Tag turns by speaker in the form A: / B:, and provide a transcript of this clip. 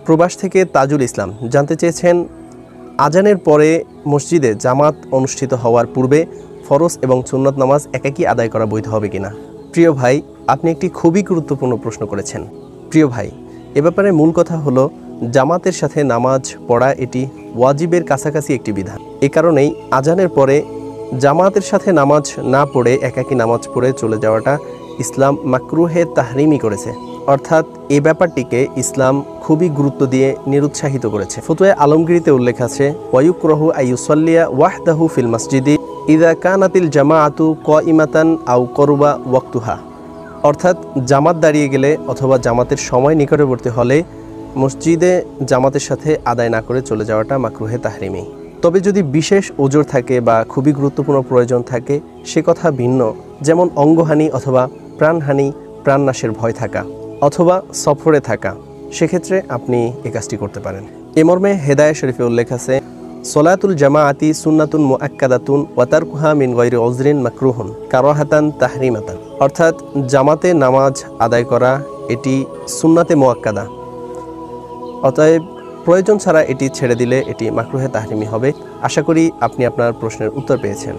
A: প্রবাস থেকে তাজুল ইসলাম জানতে চেয়েছেন, আজানের পরে মসজিদে জামাত অনুষ্ঠিত হওয়ার পূর্বে ফরজ এবং সুন্নত নামাজ একাকী আদায় করা বৈধ হবে কিনা। প্রিয় ভাই, আপনি একটি খুবই গুরুত্বপূর্ণ প্রশ্ন করেছেন। প্রিয় ভাই, এ ব্যাপারে মূল কথা হলো জামাতের সাথে নামাজ পড়া এটি ওয়াজিবের কাছাকাছি একটি বিধান। এ কারণেই আজানের পরে জামাতের সাথে নামাজ না পড়ে একাকী নামাজ পড়ে চলে যাওয়াটা ইসলাম মাকরুহে তাহরিমি করেছে, অর্থাৎ এই ব্যাপারটিকে ইসলাম খুবই গুরুত্ব দিয়ে নিরুৎসাহিত করেছে। ফতোয়া আলমগীরিতে উল্লেখ আছে, ওয়ায়ুকরাহু আইয়ুসাল্লিয়া ওয়াহদাহু ফিল মসজিদি ইযা কানাতিল জামাআতু কাইমাতান আও করবা ওয়াক্তুহা, অর্থাৎ জামাত দাঁড়িয়ে গেলে অথবা জামাতের সময় নিকটবর্তী হলে মসজিদে জামাতের সাথে আদায় না করে চলে যাওয়াটা মাকরুহে তাহরিমি। তবে যদি বিশেষ ওজর থাকে বা খুবই গুরুত্বপূর্ণ প্রয়োজন থাকে সে কথা ভিন্ন, যেমন অঙ্গহানি অথবা প্রাণহানি, প্রাণনাশের ভয় থাকা অথবা সফরে থাকা, সেক্ষেত্রে আপনি এই কাজটি করতে পারেন। এ মর্মে হেদায়া শরীফে উল্লেখ আছে, সলাতুল জামাআতি সুন্নাতুন মুআক্কাদাতুন ওয়া তারকুহা মিন গায়রি উযরিন মাকরুহুন কারাহাতান তাহরিমাতান, অর্থাৎ জামাতে নামাজ আদায় করা এটি সুন্নাতে মুআক্কাদা, অতএব প্রয়োজন ছাড়া এটি ছেড়ে দিলে এটি মাকরুহে তাহরিমি হবে। আশা করি আপনি আপনার প্রশ্নের উত্তর পেয়েছেন।